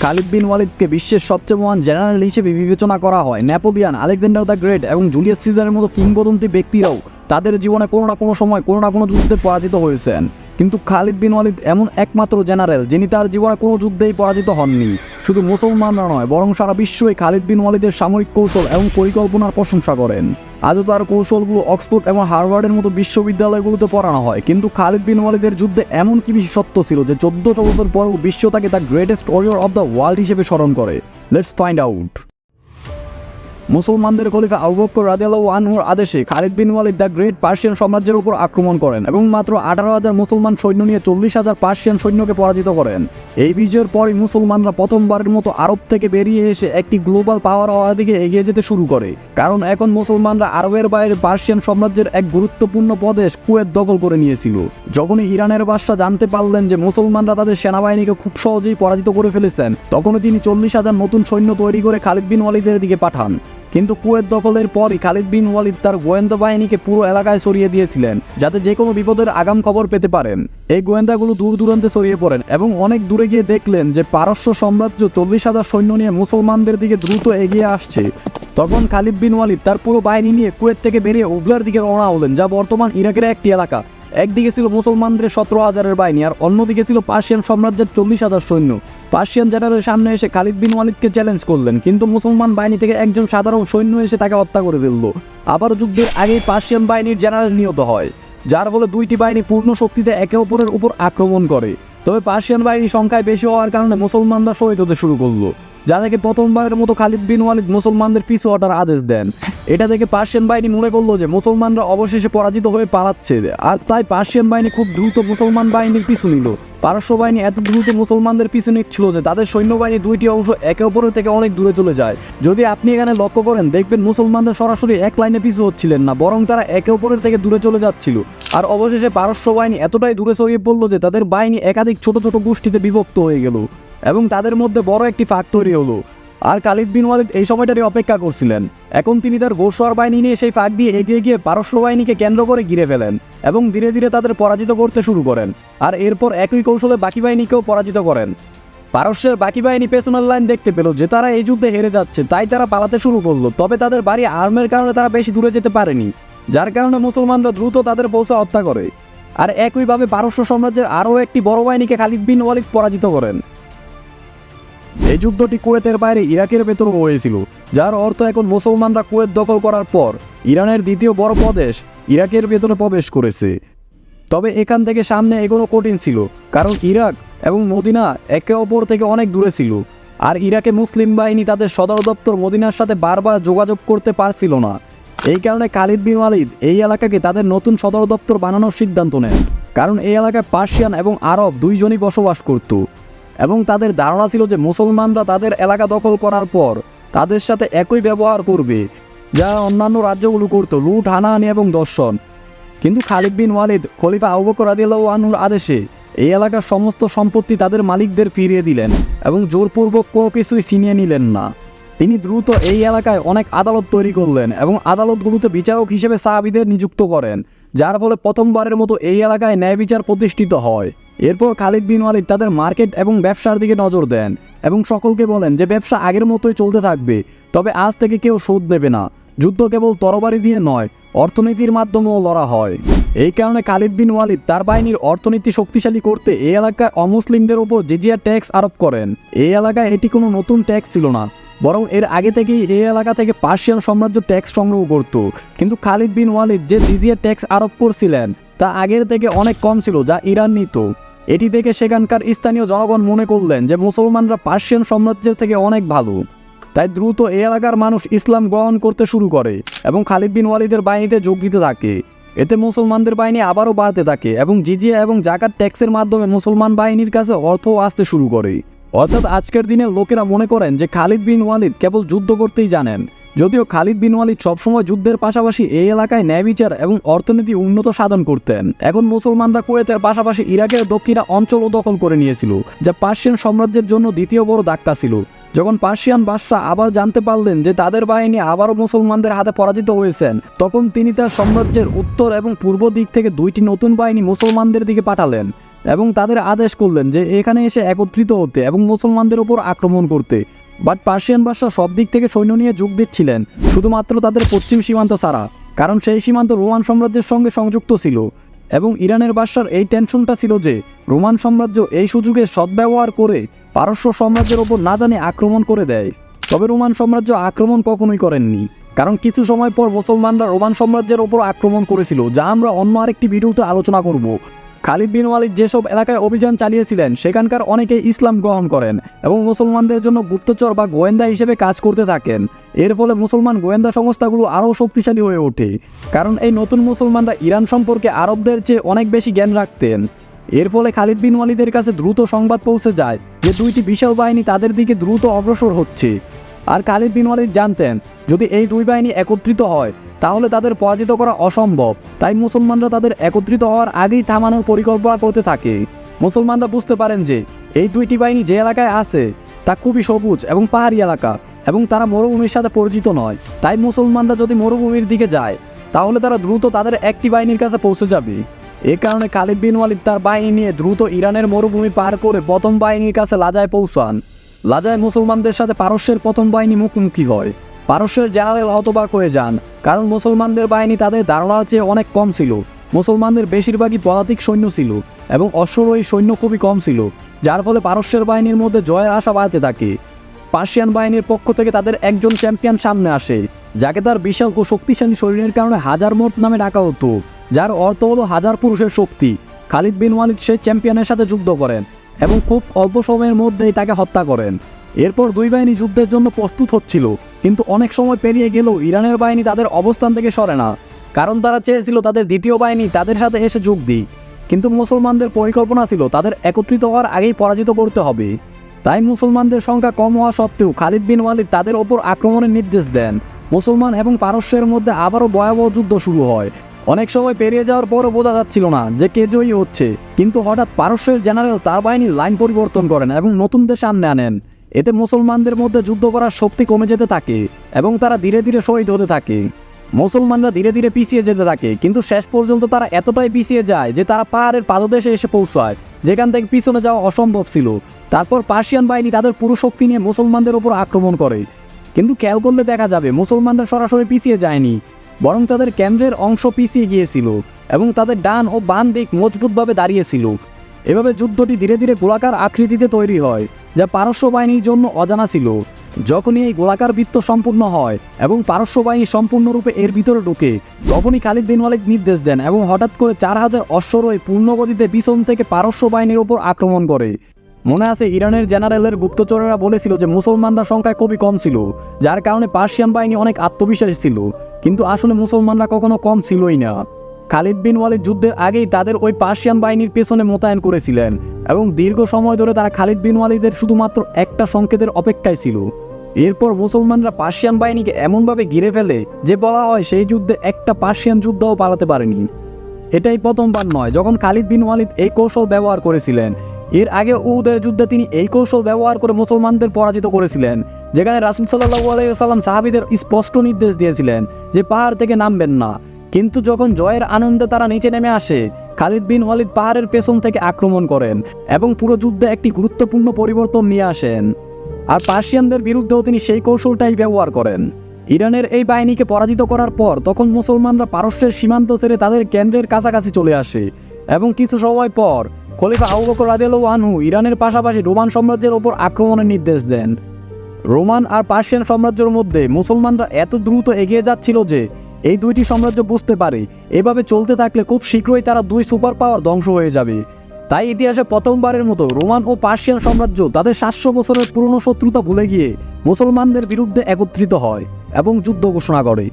খালিদ বিন ওয়ালিদকে বিশ্বের সবচেয়ে মহান জেনারেল হিসেবে বিবেচনা করা হয়। নেপোলিয়ন, আলেকজান্ডার দ্য গ্রেট এবং জুলিয়াস সিজারের মতো কিংবদন্তি ব্যক্তিরাও তাদের জীবনে কোনো না কোনো সময় কোনো না কোনো যুদ্ধে পরাজিত হয়েছেন, কিন্তু খালিদ বিন ওয়ালিদ এমন একমাত্র জেনারেল যিনি তার জীবনে কোনো যুদ্ধেই পরাজিত হননি। শুধু মুসলমানরা নয়, বরং সারা বিশ্বই খালিদ বিন ওয়ালিদের সামরিক কৌশল এবং পরিকল্পনার প্রশংসা করেন। আজও তার কৌশলগুলো অক্সফোর্ড এবং হার্ভার্ডের মতো বিশ্ববিদ্যালয়গুলোতে পড়ানো হয়। কিন্তু খালিদ বিন ওয়ালিদের যুদ্ধে এমন কি বিশেষত্ব ছিল যে 1400 বছর পরেও বিশ্ব তাকে the greatest warrior of the world হিসেবে স্মরণ করে? Let's find out. মুসলমানদের খলিফা আবু বকর রাদিয়াল্লাহু আনহুর আদেশে Khalid bin Walid the great Persian সাম্রাজ্যের উপর আক্রমণ করেন এবং মাত্র 18,000 মুসলমান সৈন্য নিয়ে 40,000 পার্সিয়ান সৈন্যকে পরাজিত করেন। এই বিজয়ের পরই মুসলমানরা প্রথমবারের মতো আরব থেকে বেরিয়ে এসে একটি গ্লোবাল পাওয়ার হওয়ার দিকে এগিয়ে যেতে শুরু করে, কারণ এখন মুসলমানরা আরবের বাইরে পার্সিয়ান সাম্রাজ্যের এক গুরুত্বপূর্ণ প্রদেশ কুয়েত দখল করে নিয়েছিল। যখনই ইরানের বাদশা জানতে পারলেন যে মুসলমানরা তাদের সেনাবাহিনীকে খুব সহজেই পরাজিত করে ফেলেছেন, তখনই তিনি 40,000 নতুন সৈন্য তৈরি করে খালিদ বিন ওয়ালিদের দিকে পাঠান। কিন্তু কুয়েত দখলের পরই খালিদ বিন ওয়ালিদ তার গোয়েন্দা বাহিনীকে পুরো এলাকায় ছড়িয়ে দিয়েছিলেন, যাতে যে কোনো বিপদের আগাম খবর পেতে পারেন। এই গোয়েন্দাগুলো দূর দূরান্তে ছড়িয়ে পড়েন এবং অনেক দূরে গিয়ে দেখলেন যে পারস্য সাম্রাজ্য 40,000 সৈন্য নিয়ে মুসলমানদের দিকে দ্রুত এগিয়ে আসছে। তখন খালিদ বিন ওয়ালিদ তার পুরো বাহিনী নিয়ে কুয়েত থেকে বেরিয়ে উগলার দিকে রওনা হলেন, যা বর্তমান ইরাকের একটি এলাকা। একদিকে ছিল মুসলমানদের 17,000-এর বাহিনী আর অন্যদিকে ছিল পার্সিয়ান সাম্রাজ্যের 40,000 সৈন্য। পার্সিয়ান জেনারেলের সামনে এসে খালিদ বিন ওয়ালিদকে চ্যালেঞ্জ করলেন, কিন্তু মুসলমান বাহিনী থেকে একজন সাধারণ সৈন্য এসে তাকে হত্যা করে ফেলল। আবার যুদ্ধের আগেই পার্সিয়ান বাহিনীর জেনারেল নিহত হয়, যার ফলে দুইটি বাহিনী পূর্ণ শক্তিতে একে অপরের উপর আক্রমণ করে। তবে পার্সিয়ান বাহিনী সংখ্যায় বেশি হওয়ার কারণে মুসলমানরা শহীদ হতে শুরু করলো, যা থেকে প্রথমবারের মতো খালিদ বিন ওয়ালিদ মুসলমানদের পিছু হটার আদেশ দেন। এটা থেকে পার্সিয়ান বাহিনী মনে করলো যে মুসলমানরা অবশেষে পরাজিত হয়ে পালাচ্ছে, আর তাই পার্সিয়ান বাহিনী খুব দ্রুত মুসলমান বাহিনীর পিছু নিল। পারস্য বাহিনী এত দ্রুত মুসলমানদের পিছু নিচ্ছিল যে তাদের সৈন্যবাহিনী দুইটি অংশ একে অপরের থেকে অনেক দূরে চলে যায়। যদি আপনি এখানে লক্ষ্য করেন, দেখবেন মুসলমানরা সরাসরি এক লাইনে পিছু হচ্ছিলেন না, বরং তারা একে অপরের থেকে দূরে চলে যাচ্ছিল। আর অবশেষে পারস্য বাহিনী এতটাই দূরে ছড়িয়ে পড়লো যে তাদের বাহিনী একাধিক ছোট ছোট গোষ্ঠীতে বিভক্ত হয়ে গেল এবং তাদের মধ্যে বড় একটি ফাঁক তৈরি হলো। আর খালিদ বিন ওয়ালিদ এই সময়টারই অপেক্ষা করছিলেন। এখন তিনি তার গোসওয়ার বাহিনী নিয়ে সেই ফাঁক দিয়ে এগিয়ে গিয়ে পারস্য বাহিনীকে কেন্দ্র করে ঘিরে ফেলেন এবং ধীরে ধীরে তাদের পরাজিত করতে শুরু করেন। আর এরপর একই কৌশলে বাকি বাহিনীকেও পরাজিত করেন। পারস্যের বাকি বাহিনী পেছনের লাইন দেখতে পেল যে তারা এই যুদ্ধে হেরে যাচ্ছে, তাই তারা পালাতে শুরু করলো। তবে তাদের বাড়ি আর্মের কারণে তারা বেশি দূরে যেতে পারেনি, যার কারণে মুসলমানরা দ্রুত তাদের পৌঁছে হত্যা করে। আর একইভাবে পারস্য সাম্রাজ্যের আরও একটি বড় বাহিনীকে খালিদ বিন ওয়ালিদ পরাজিত করেন। এই যুদ্ধটি কুয়েতের বাইরে ইরাকের ভেতরে হয়েছিল, যার অর্থ এখন মুসলমানরা কুয়েত দখল করার পর ইরানের দ্বিতীয় বড় প্রদেশ ইরাকের ভেতরে প্রবেশ করেছে। তবে এখান থেকে সামনে এগোনো কঠিন ছিল, কারণ ইরাক এবং মদিনা একে অপর থেকে অনেক দূরে ছিল, আর ইরাকে মুসলিম বাহিনী তাদের সদর দপ্তর মদিনার সাথে বারবার যোগাযোগ করতে পারছিল না। এই কারণে খালিদ বিন ওয়ালিদ এই এলাকাকে তাদের নতুন সদর দপ্তর বানানোর সিদ্ধান্ত নেন, কারণ এই এলাকায় পার্সিয়ান এবং আরব দুইজনই বসবাস করত এবং তাদের ধারণা ছিল যে মুসলমানরা তাদের এলাকা দখল করার পর তাদের সাথে একই ব্যবহার করবে যা অন্যান্য রাজ্যগুলো করত, লুট, হানাহানি এবং দর্শন। কিন্তু খালিদ বিন ওয়ালিদ খলিফা আবু বকর রাদিয়াল্লাহু আনহুর আদেশে এই এলাকার সমস্ত সম্পত্তি তাদের মালিকদের ফিরিয়ে দিলেন এবং জোরপূর্বক কোনো কিছুই ছিনিয়ে নিলেন না। তিনি দ্রুত এই এলাকায় অনেক আদালত তৈরি করলেন এবং আদালতগুলোতে বিচারক হিসেবে সাহাবীদের নিযুক্ত করেন, যার ফলে প্রথমবারের মতো এই এলাকায় ন্যায় বিচার প্রতিষ্ঠিত হয়। এরপর খালিদ বিন ওয়ালিদ তাদের মার্কেট এবং ব্যবসার দিকে নজর দেন এবং সকলকে বলেন যে ব্যবসা আগের মতোই চলতে থাকবে, তবে আজ থেকে কেউ সুদ দেবে না। যুদ্ধ কেবল তরবারি দিয়ে নয়, অর্থনীতির মাধ্যমেও লড়া হয়। এই কারণে খালিদ বিন ওয়ালিদ তার বাহিনীর অর্থনীতি শক্তিশালী করতে এই এলাকায় অমুসলিমদের উপর জিজিয়া ট্যাক্স আরোপ করেন। এই এলাকায় এটি কোনো নতুন ট্যাক্স ছিল না, বরং এর আগে থেকেই এই এলাকা থেকে পার্সিয়ান সাম্রাজ্য ট্যাক্স সংগ্রহ করত। কিন্তু খালিদ বিন ওয়ালিদ যে জিজিয়া ট্যাক্স আরোপ করছিলেন তা আগের থেকে অনেক কম ছিল, যা ইরান নিত। এটি দেখে সেখানকার স্থানীয় জনগণ মনে করলেন যে মুসলমানরা পার্সিয়ান সাম্রাজ্যের থেকে অনেক ভালো, তাই দ্রুত এই এলাকার মানুষ ইসলাম গ্রহণ করতে শুরু করে এবং খালিদ বিন ওয়ালিদের বাহিনীতে যোগ দিতে থাকে। এতে মুসলমানদের বাহিনী আবারও বাড়তে থাকে এবং জিজিয়া এবং জাকাত ট্যাক্সের মাধ্যমে মুসলমান বাহিনীর কাছে অর্থও আসতে শুরু করে। অর্থাৎ আজকের দিনে লোকেরা মনে করেন যে খালিদ বিন ওয়ালিদ কেবল যুদ্ধ করতেই জানেন, যদিও খালিদ বিন ওয়ালিদ সবসময় যুদ্ধের পাশাপাশি এই এলাকায় ন্যায় বিচার এবং অর্থনীতি উন্নত সাধন করতেন। এখন মুসলমানরা কুয়েতের পাশাপাশি ইরাকের দক্ষিণা অঞ্চলও দখল করে নিয়েছিল, যা পার্সিয়ান সাম্রাজ্যের জন্য দ্বিতীয় বড় ধাক্কা ছিল। যখন পার্সিয়ান বাদশাহ আবার জানতে পারলেন যে তাদের বাহিনী আবারও মুসলমানদের হাতে পরাজিত হয়েছেন, তখন তিনি তার সাম্রাজ্যের উত্তর এবং পূর্ব দিক থেকে দুইটি নতুন বাহিনী মুসলমানদের দিকে পাঠালেন এবং তাদের আদেশ করলেন যে এখানে এসে একত্রিত হতে এবং মুসলমানদের উপর আক্রমণ করতে। বাট পার্সিয়ান বাদশা সব দিক থেকে সৈন্য নিয়ে যোগ দিচ্ছিলেন, শুধুমাত্র তাদের পশ্চিম সীমান্ত ছাড়া, কারণ সেই সীমান্ত রোমান সাম্রাজ্যের সঙ্গে সংযুক্ত ছিল। এবং ইরানের বাদশার এই টেনশনটা ছিল যে রোমান সাম্রাজ্য এই সুযোগে সদ্ব্যবহার করে পারস্য সাম্রাজ্যের ওপর না জানি আক্রমণ করে দেয়। তবে রোমান সাম্রাজ্য আক্রমণ কখনোই করেননি, কারণ কিছু সময় পর মুসলমানরা রোমান সাম্রাজ্যের ওপর আক্রমণ করেছিল, যা আমরা অন্য আরেকটি ভিডিওতে আলোচনা করব। খালিদ বিন ওয়ালিদ যেসব এলাকায় অভিযান চালিয়েছিলেন সেখানকার অনেকেই ইসলাম গ্রহণ করেন এবং মুসলমানদের জন্য গুপ্তচর বা গোয়েন্দা হিসেবে কাজ করতে থাকেন। এর ফলে মুসলমান গোয়েন্দা সংস্থাগুলো আরও শক্তিশালী হয়ে ওঠে, কারণ এই নতুন মুসলমানরা ইরান সম্পর্কে আরবদের চেয়ে অনেক বেশি জ্ঞান রাখতেন। এর ফলে খালিদ বিন ওয়ালিদের কাছে দ্রুত সংবাদ পৌঁছে যায় যে দুইটি বিশাল বাহিনী তাদের দিকে দ্রুত অগ্রসর হচ্ছে। আর খালিদ বিন ওয়ালিদ জানতেন যদি এই দুই বাহিনী একত্রিত হয় তাহলে তাদের পরাজিত করা অসম্ভব। তাই মুসলমানরা তাদের একত্রিত হওয়ার আগেই থামানোর পরিকল্পনা করতে থাকে। মুসলমানরা বুঝতে পারেন যে এই দুইটি বাহিনী যে এলাকায় আছে তা খুবই সবুজ এবং পাহাড়ি এলাকা, এবং তারা মরুভূমির সাথে পরিচিত নয়। তাই মুসলমানরা যদি মরুভূমির দিকে যায় তাহলে তারা দ্রুত তাদের একটি বাহিনীর কাছে পৌঁছে যাবে। এ কারণে খালিদ বিন ওয়ালিদ তার বাহিনী নিয়ে দ্রুত ইরানের মরুভূমি পার করে প্রথম বাহিনীর কাছে লাজায় পৌঁছান। লাজায় মুসলমানদের সাথে পারস্যের প্রথম বাহিনী মুখোমুখি হয়। পারস্যের জেনারেল হতবাক হয়ে যান, কারণ মুসলমানদের বাহিনী তাদের ধারণার চেয়ে অনেক কম ছিল। মুসলমানদের বেশিরভাগই পদাতিক সৈন্য ছিল এবং অশ্বারোহী সৈন্য খুবই কম ছিল, যার ফলে পারস্যের বাহিনীর মধ্যে জয়ের আশা বাড়তে থাকে। পার্সিয়ান বাহিনীর পক্ষ থেকে তাদের একজন চ্যাম্পিয়ন সামনে আসে, যাকে তার বিশাল ও শক্তিশালী শরীরের কারণে হাজার মোট নামে ডাকা হতো, যার অর্থ হলো হাজার পুরুষের শক্তি। খালিদ বিন ওয়ালিদ সেই চ্যাম্পিয়নের সাথে যুদ্ধ করেন এবং খুব অল্প সময়ের মধ্যেই তাকে হত্যা করেন। এরপর দুই বাহিনী যুদ্ধের জন্য প্রস্তুত হচ্ছিল, কিন্তু অনেক সময় পেরিয়ে গেলেও ইরানের বাহিনী তাদের অবস্থান থেকে সরে না, কারণ তারা চেয়েছিল তাদের দ্বিতীয় বাহিনী তাদের সাথে এসে যোগ দিক। কিন্তু মুসলমানদের পরিকল্পনা ছিল তাদের একত্রিত হওয়ার আগেই পরাজিত করতে হবে। তাই মুসলমানদের সংখ্যা কম হওয়া সত্ত্বেও খালিদ বিন ওয়ালিদ তাদের ওপর আক্রমণের নির্দেশ দেন। মুসলমান এবং পারস্যের মধ্যে আবারও ভয়াবহ যুদ্ধ শুরু হয়। অনেক সময় পেরিয়ে যাওয়ার পরও বোঝা যাচ্ছিল না যে কে জয়ী হচ্ছে, কিন্তু হঠাৎ পারস্যের জেনারেল তার বাহিনীর লাইন পরিবর্তন করেন এবং নতুনদের সামনে আনেন। এতে মুসলমানদের মধ্যে যুদ্ধ করার শক্তি কমে যেতে থাকে এবং তারা ধীরে ধীরে শহীদ হতে থাকে। মুসলমানরা ধীরে ধীরে পিছিয়ে যেতে থাকে, কিন্তু শেষ পর্যন্ত তারা এতটাই পিছিয়ে যায় যে তারা পাহাড়ের পাদদেশে এসে পৌঁছায়, যেখান থেকে পিছনে যাওয়া অসম্ভব ছিল। তারপর পার্সিয়ান বাহিনী তাদের পুরো শক্তি নিয়ে মুসলমানদের ওপর আক্রমণ করে, কিন্তু খেয়াল করলে দেখা যাবে মুসলমানরা সরাসরি পিছিয়ে যায়নি, বরং তাদের কেন্দ্রের অংশ পিছিয়ে গিয়েছিল এবং তাদের ডান ও বাম দিক মজবুতভাবে দাঁড়িয়েছিল। এভাবে যুদ্ধটি ধীরে ধীরে গোলাকার আকৃতিতে তৈরি হয়, যা পারস্য বাহিনীর জন্য অজানা ছিল। যখনই এই গোলাকার বৃত্ত সম্পূর্ণ হয় এবং পারস্য বাহিনী সম্পূর্ণরূপে এর ভিতরে ঢোকে, তখনই খালিদ বিন ওয়ালিদ নির্দেশ দেন এবং হঠাৎ করে 4000 অশ্বারোহী পূর্ণগতিতে পিছন থেকে পারস্য বাহিনীর ওপর আক্রমণ করে। মনে আছে ইরানের জেনারেলের গুপ্তচরেরা বলেছিল যে মুসলমানরা সংখ্যায় খুবই কম ছিল, যার কারণে পার্সিয়ান বাহিনী অনেক আত্মবিশ্বাসী ছিল, কিন্তু আসলে মুসলমানরা কখনো কম ছিলই না। খালিদ বিন ওয়ালিদ যুদ্ধের আগেই তাদের ওই পার্সিয়ান বাহিনীর পেছনে মোতায়েন করেছিলেন এবং দীর্ঘ সময় ধরে তারা খালিদ বিন ওয়ালিদের শুধুমাত্র একটা সংকেতের অপেক্ষায় ছিল। এরপর মুসলমানরা পার্সিয়ান বাহিনীকে এমনভাবে ঘিরে ফেলে যে বলা হয় সেই যুদ্ধে একটা পার্সিয়ান যুদ্ধও পালাতে পারেনি। এটাই প্রথমবার নয় যখন খালিদ বিন ওয়ালিদ এই কৌশল ব্যবহার করেছিলেন। এর আগে উহুদের যুদ্ধে তিনি এই কৌশল ব্যবহার করে মুসলমানদের পরাজিত করেছিলেন, যেখানে রাসূল সাল্লাল্লাহু আলাইহি ওয়াসাল্লাম সাহাবীদের স্পষ্ট নির্দেশ দিয়েছিলেন যে পাহাড় থেকে নামবেন না। কিন্তু যখন জয়ের আনন্দে তারা নিচে নেমে আসে, খালিদ বিন ওয়ালিদ পাহাড়ের পেছন থেকে আক্রমণ করেন এবং পুরো যুদ্ধে একটি গুরুত্বপূর্ণ পরিবর্তন নিয়ে আসেন। আর পার্সিয়ানদের বিরুদ্ধেও তিনি সেই কৌশলটাই ব্যবহার করেন। ইরানের এই বাহিনীকে পরাজিত করার পর তখন মুসলমানরা পারস্যের সীমান্ত ছেড়ে তাদের কেন্দ্রের কাছাকাছি চলে আসে এবং কিছু সময় পর খলিফা আবু বকর রাদিয়াল্লাহু আনহু ইরানের পাশাপাশি রোমান সাম্রাজ্যের ওপর আক্রমণের নির্দেশ দেন। রোমান আর পার্সিয়ান সাম্রাজ্যের মধ্যে মুসলমানরা এত দ্রুত এগিয়ে যাচ্ছিল যে এই দুইটি সাম্রাজ্য বুঝতে পারে এভাবে চলতে থাকলে খুব শীঘ্রই তারা দুই সুপার পাওয়ার ধ্বংস হয়ে যাবে। তাই ইতিহাসে প্রথমবারের মতো রোমান ও পার্সিয়ান সাম্রাজ্য তাদের 700 বছরের পুরনো শত্রুতা ভুলে গিয়ে মুসলমানদের বিরুদ্ধে একত্রিত হয় এবং যুদ্ধ ঘোষণা করে।